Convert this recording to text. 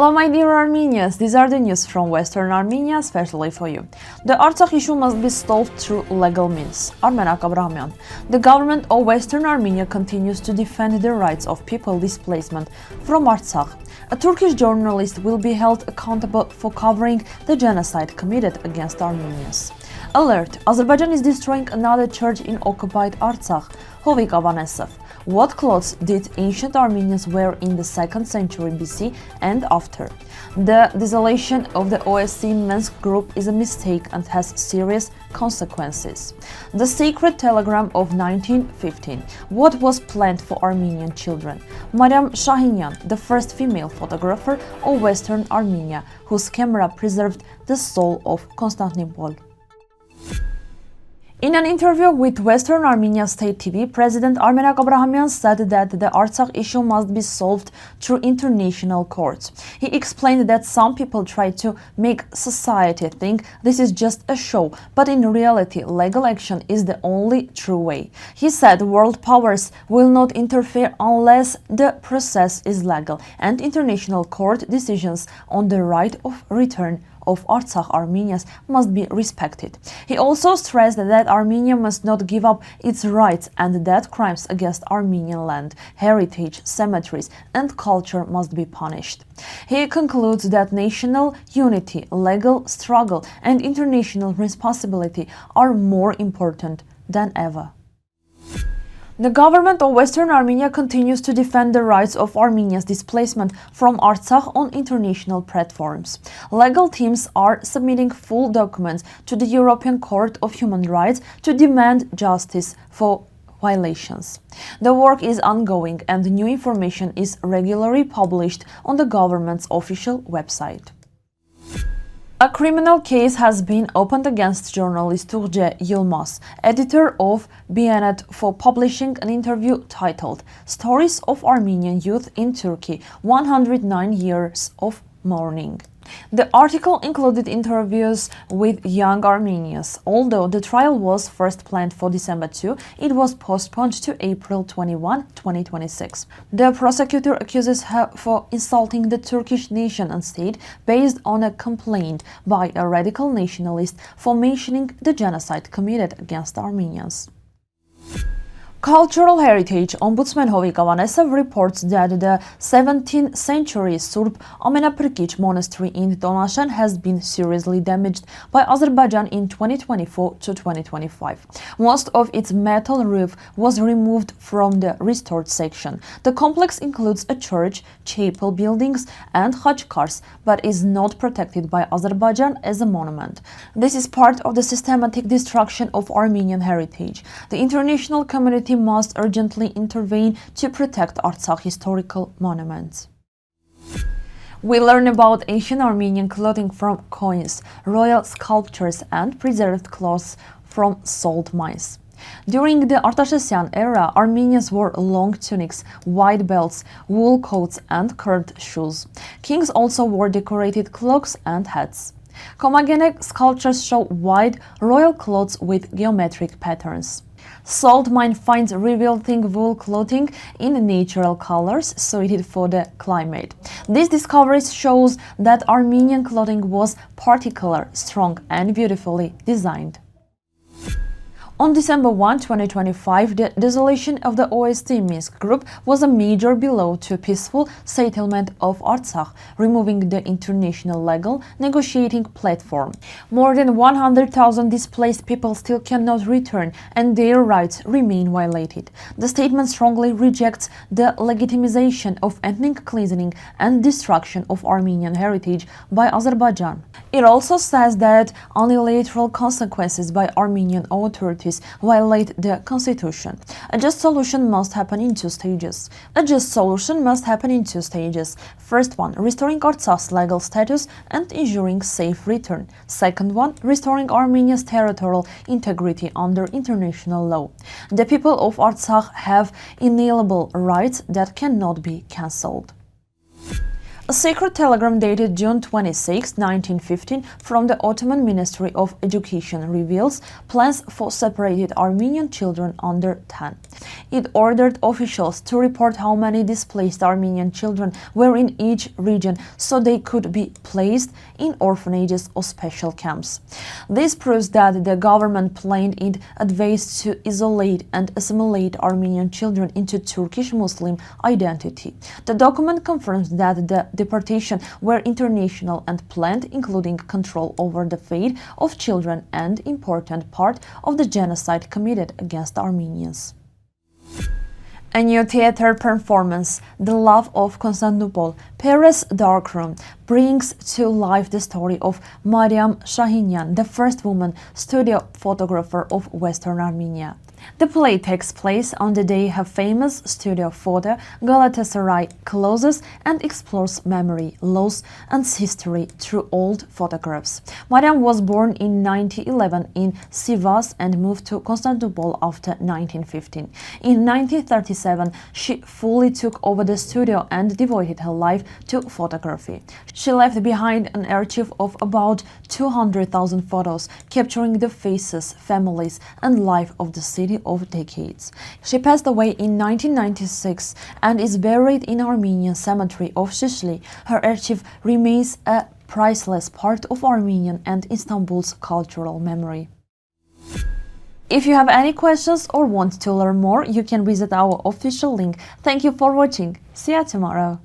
Hello my dear Armenians, these are the news from Western Armenia, especially for you. The Artsakh issue must be solved through legal means. Armenag Aprahamian. The government of Western Armenia continues to defend the rights of people displacement from Artsakh. A Turkish journalist will be held accountable for covering the genocide committed against Armenians. Alert! Azerbaijan is destroying another church in occupied Artsakh. Hovik Avanesov. What clothes did ancient Armenians wear in the 2nd century BC and after? The dissolution of the OSCE Minsk group is a mistake and has serious consequences. The secret telegram of 1915. What was planned for Armenian children? Mariam Shahinian, the first female photographer of Western Armenia, whose camera preserved the soul of Constantinople. In an interview with Western Armenia State TV, President Armenag Aprahamian said that the Artsakh issue must be solved through international courts. He explained that some people try to make society think this is just a show, but in reality, legal action is the only true way. He said world powers will not interfere unless the process is legal, and international court decisions on the right of return of Artsakh Armenians must be respected. He also stressed that Armenia must not give up its rights and that crimes against Armenian land, heritage, cemeteries and culture must be punished. He concludes that national unity, legal struggle and international responsibility are more important than ever. The government of Western Armenia continues to defend the rights of Armenians' displacement from Artsakh on international platforms. Legal teams are submitting full documents to the European Court of Human Rights to demand justice for violations. The work is ongoing and new information is regularly published on the government's official website. A criminal case has been opened against journalist Turce Yilmaz, editor of Bianet, for publishing an interview titled "Stories of Armenian Youth in Turkey: 109 Years of Mourning." The article included interviews with young Armenians. Although the trial was first planned for December 2, it was postponed to April 21, 2026. The prosecutor accuses her for insulting the Turkish nation and state based on a complaint by a radical nationalist for mentioning the genocide committed against Armenians. Cultural Heritage Ombudsman Hovik Avanesov reports that the 17th century Surp Amenapirkiç monastery in Donashan has been seriously damaged by Azerbaijan in 2024 to 2025. Most of its metal roof was removed from the restored section. The complex includes a church, chapel buildings and khachkars, but is not protected by Azerbaijan as a monument. This is part of the systematic destruction of Armenian heritage. The international community must urgently intervene to protect Artsakh historical monuments. We learn about ancient Armenian clothing from coins, royal sculptures and preserved clothes from salt mines. During the Artashes era, Armenians wore long tunics, wide belts, wool coats and curved shoes. Kings also wore decorated cloaks and hats. Komagene sculptures show wide royal clothes with geometric patterns. Salt mine finds revealing wool clothing in natural colors suited for the climate. This discovery shows that Armenian clothing was particular, strong and beautifully designed. On December 1, 2025, the dissolution of the OSCE Minsk group was a major blow to a peaceful settlement of Artsakh, removing the international legal negotiating platform. More than 100,000 displaced people still cannot return and their rights remain violated. The statement strongly rejects the legitimization of ethnic cleansing and destruction of Armenian heritage by Azerbaijan. It also says that unilateral consequences by Armenian authorities violate the constitution. A just solution must happen in two stages. First one, restoring Artsakh's legal status and ensuring safe return. Second one, restoring Armenia's territorial integrity under international law. The people of Artsakh have inalienable rights that cannot be cancelled. A secret telegram dated June 26, 1915, from the Ottoman Ministry of Education reveals plans for separated Armenian children under 10. It ordered officials to report how many displaced Armenian children were in each region so they could be placed in orphanages or special camps. This proves that the government planned in advance to isolate and assimilate Armenian children into Turkish Muslim identity. The document confirms that the deportation were international and planned, including control over the fate of children and important part of the genocide committed against Armenians. A new theater performance, The Love of Constantinople, Paris Darkroom, brings to life the story of Mariam Shahinian, the first woman studio photographer of Western Armenia. The play takes place on the day her famous studio photo Galatasaray closes and explores memory, loss, and history through old photographs. Mariam was born in 1911 in Sivas and moved to Constantinople after 1915. In 1937, she fully took over the studio and devoted her life to photography. She left behind an archive of about 200,000 photos, capturing the faces, families, and life of the city of decades. She passed away in 1996 and is buried in Armenian cemetery of Shishli. Her archive remains a priceless part of Armenian and Istanbul's cultural memory. If you have any questions or want to learn more, you can visit our official link. Thank you for watching. See you tomorrow.